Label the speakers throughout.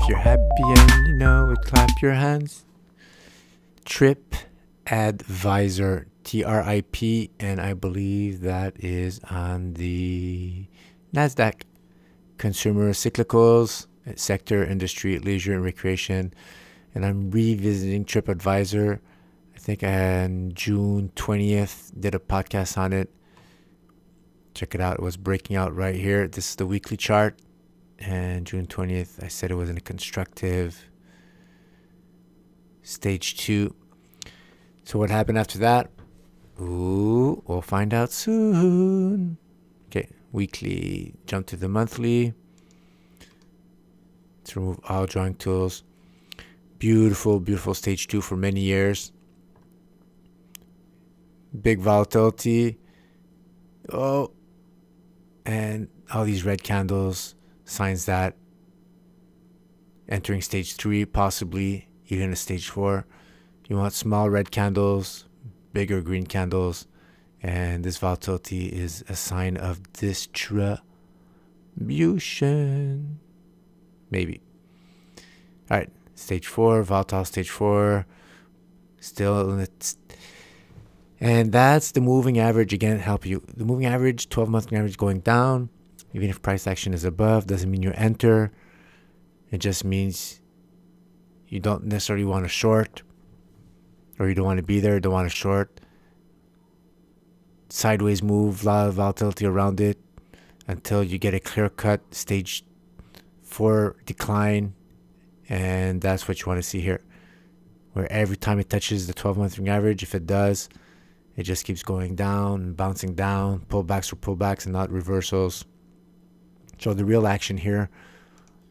Speaker 1: you're happy and clap your hands. Tripadvisor, TRIP, and I believe that is on the NASDAQ. Consumer cyclicals, sector, industry, leisure, and recreation. And I'm revisiting Tripadvisor. I think on June 20th, did a podcast on it. Check it out. It was breaking out right here. This is the weekly chart. And June 20th, I said it was in a constructive stage 2. So what happened after that? Ooh, we'll find out soon. Okay, weekly. Jump to the monthly. Let's remove all drawing tools. Beautiful, beautiful stage 2 for many years. Big volatility. Oh, and all these red candles, signs that entering stage 3, possibly even a stage 4. You want small red candles, bigger green candles, and this volatility is a sign of distribution. Maybe. All right, stage 4, volatile stage 4, still in its. And that's the moving average. Again, help you. The moving average, 12-month average going down. Even if price action is above, doesn't mean you enter. It just means you don't necessarily want to short, or you don't want to be there, don't want to short. Sideways move, a lot of volatility around it until you get a clear-cut stage 4 decline. And that's what you want to see here, where every time it touches the 12-month moving average, if it does, it just keeps going down and bouncing down, pullbacks or pullbacks and not reversals. So the real action here,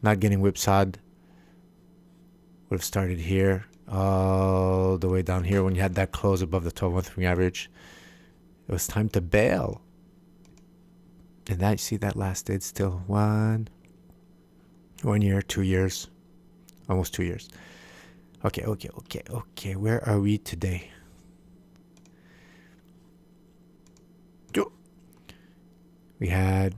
Speaker 1: not getting whipsawed, would have started here all the way down here when you had that close above the 12-month moving average. It was time to bail. And that, you see, that lasted still 1 year, 2 years, almost 2 years. Okay. Where are we today? We had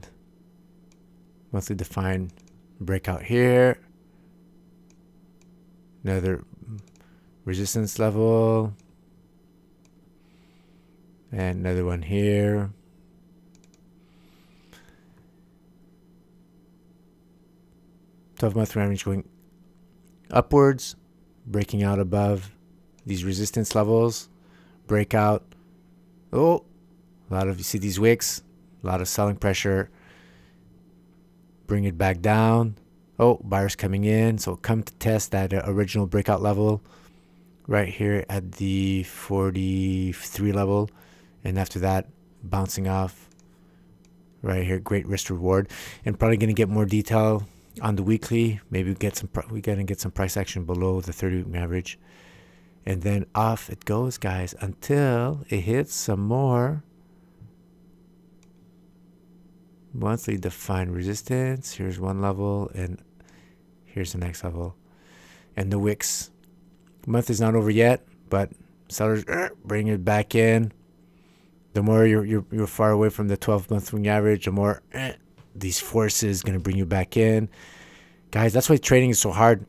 Speaker 1: monthly defined breakout here. Another resistance level. And another one here. $12-month range going upwards, breaking out above these resistance levels. Breakout. Oh, a lot of, you see these wicks. A lot of selling pressure. Bring it back down. Oh, buyers coming in. So come to test that original breakout level right here at the 43 level. And after that, bouncing off right here. Great risk reward. And probably going to get more detail on the weekly. Maybe we're going to get some price action below the 30-week average. And then off it goes, guys, until it hits some more monthly defined resistance. Here's one level, and here's the next level. And the wicks. Month is not over yet, but sellers bring it back in. The more you're far away from the 12-month moving average, the more these forces going to bring you back in. Guys, that's why trading is so hard.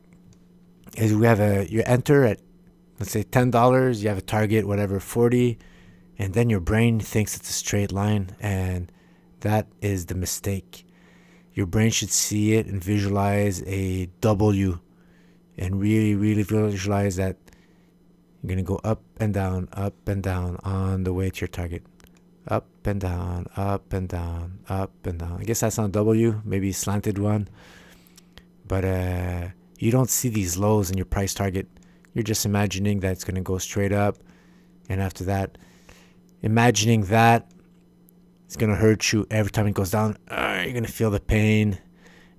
Speaker 1: Is you enter at, let's say, $10, you have a target, whatever, 40, and then your brain thinks it's a straight line, and that is the mistake. Your brain should see it and visualize a W, and really, really visualize that you're going to go up and down on the way to your target. Up and down, up and down, up and down. I guess that's not W, maybe a slanted one. But you don't see these lows in your price target. You're just imagining that it's going to go straight up. And after that, imagining that it's going to hurt you every time it goes down. You're going to feel the pain,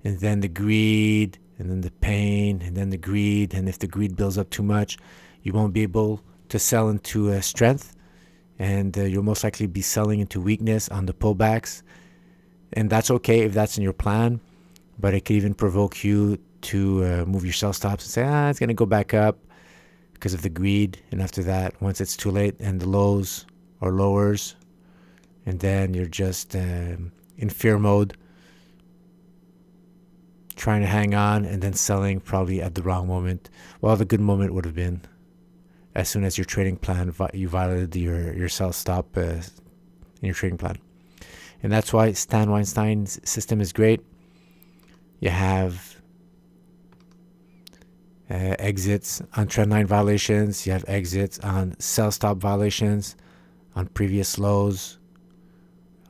Speaker 1: and then the greed, and then the pain, and then the greed. And if the greed builds up too much, you won't be able to sell into strength, and you'll most likely be selling into weakness on the pullbacks. And that's okay if that's in your plan, but it could even provoke you to move your sell stops and say, it's going to go back up because of the greed. And after that, once it's too late and the lows or lowers, and then you're just in fear mode, trying to hang on and then selling probably at the wrong moment. Well, the good moment would have been as soon as your trading plan, you violated your sell stop in your trading plan. And that's why Stan Weinstein's system is great. You have exits on trendline violations. You have exits on sell stop violations, on previous lows,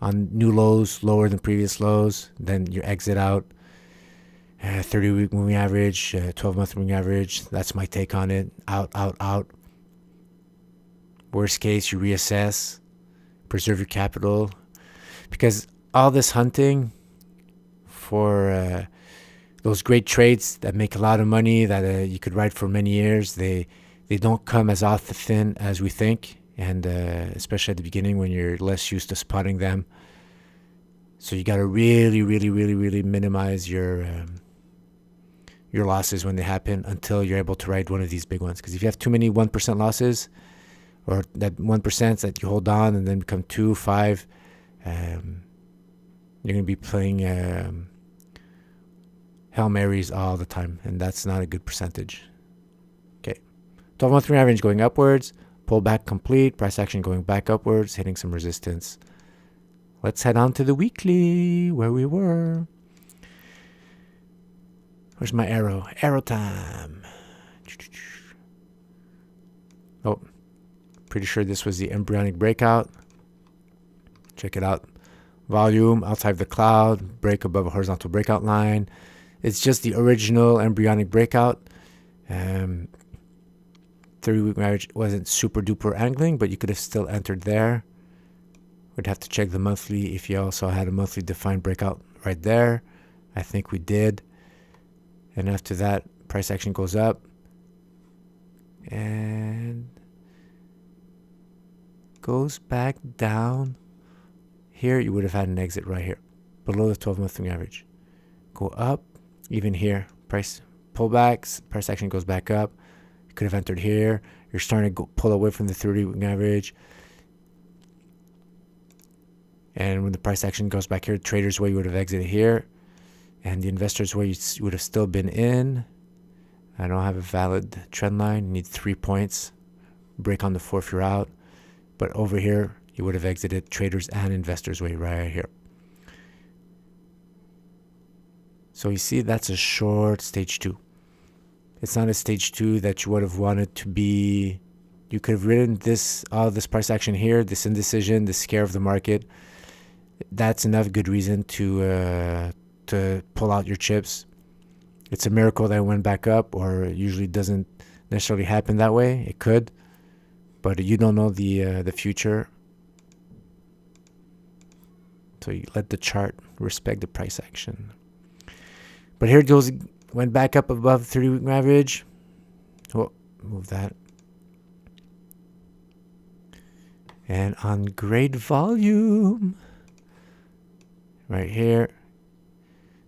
Speaker 1: on new lows lower than previous lows. Then you exit out. 30-week moving average, 12-month moving average. That's my take on it. Out, out, out. Worst case, you reassess, preserve your capital. Because all this hunting for those great trades that make a lot of money that you could ride for many years, they don't come as often as we think. And especially at the beginning when you're less used to spotting them. So you got to really, really, really, really minimize your losses when they happen until you're able to ride one of these big ones. Because if you have too many 1% losses, or that 1% that you hold on and then become 2, 5, you're going to be playing Hail Marys all the time, and that's not a good percentage. Okay, 12-month moving average going upwards, pullback complete, price action going back upwards, hitting some resistance. Let's head on to the weekly where we were. Where's my arrow? Arrow time. Oh, pretty sure this was the embryonic breakout. Check it out. Volume outside of the cloud, break above a horizontal breakout line. It's just the original embryonic breakout. 30-week average wasn't super duper angling, but you could have still entered there. We'd have to check the monthly if you also had a monthly defined breakout right there. I think we did. And after that, price action goes up and goes back down. Here, you would have had an exit right here, below the 12-month moving average. Go up, even here. Price pullbacks, price action goes back up. You could have entered here. You're starting to pull away from the 30-week average. And when the price action goes back here, traders' way you would have exited here. And the investors' way you would have still been in. I don't have a valid trend line. You need 3 points. Break on the 4 if you're out. But over here, you would have exited traders' and investors' way right here. So you see, that's a short stage 2. It's not a stage 2 that you would have wanted to be. You could have ridden all this price action here, this indecision, this scare of the market. That's enough good reason to pull out your chips. It's a miracle that it went back up, or it usually doesn't necessarily happen that way. It could, but you don't know the future. So you let the chart respect the price action. But here it goes, went back up above 30-week average. Oh, move that. And on great volume, right here.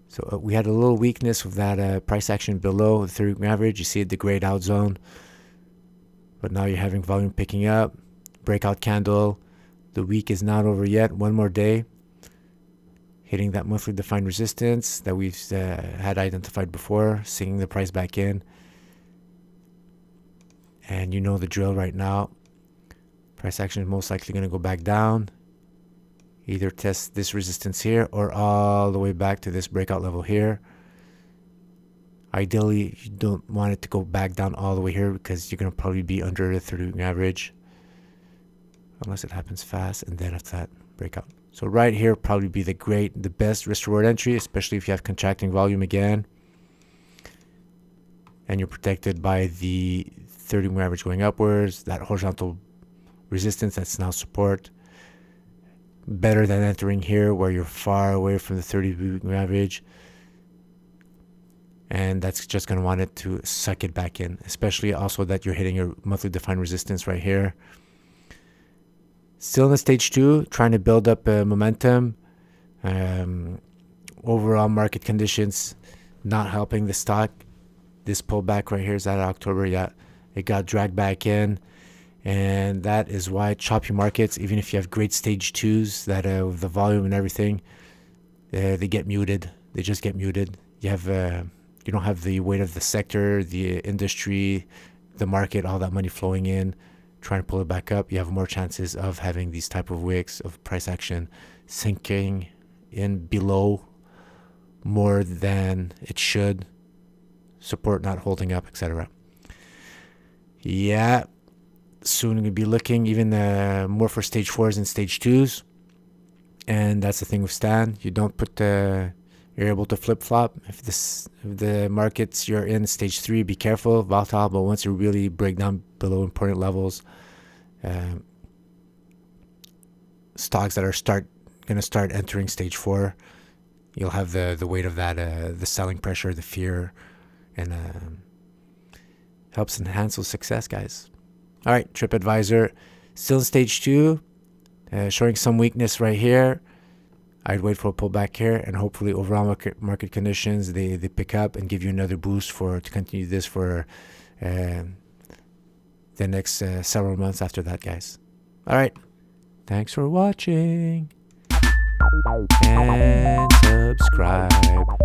Speaker 1: So we had a little weakness with that price action below the 30-week average. You see it, the grayed out zone. But now you're having volume picking up. Breakout candle. The week is not over yet. One more day. Hitting that monthly defined resistance that we've had identified before. Sinking the price back in. And you know the drill right now. Price action is most likely going to go back down. Either test this resistance here or all the way back to this breakout level here. Ideally, you don't want it to go back down all the way here because you're going to probably be under the 30-week average. Unless it happens fast, and then after that, breakout. So right here probably be the best risk reward entry, especially if you have contracting volume again. And you're protected by the 30-week average going upwards, that horizontal resistance that's now support. Better than entering here where you're far away from the 30-week average. And that's just going to want it to suck it back in. Especially also that you're hitting your monthly defined resistance right here. Still in the stage 2, trying to build up momentum. Overall market conditions not helping the stock. This pullback right here is at October. Yeah, it got dragged back in. And that is why choppy markets, even if you have great stage 2s that with the volume and everything, they get muted. They just get muted. you don't have the weight of the sector, the industry, the market, all that money flowing in, trying to pull it back up. You have more chances of having these type of wicks of price action sinking in below more than it should, support not holding up, etc. Yeah, soon we'll be looking even more for stage 4s and stage 2s. And that's the thing with Stan. You don't put you're able to flip-flop. If the markets you're in stage 3, be careful, volatile. But once you really break down below important levels, stocks that are going to start entering stage 4, you'll have the weight of that, the selling pressure, the fear, and helps enhance those success, guys. All right, Tripadvisor, still in stage 2, showing some weakness right here. I'd wait for a pullback here, and hopefully overall market conditions, they pick up and give you another boost to continue this for the next several months after that, guys. All right, thanks for watching, and subscribe.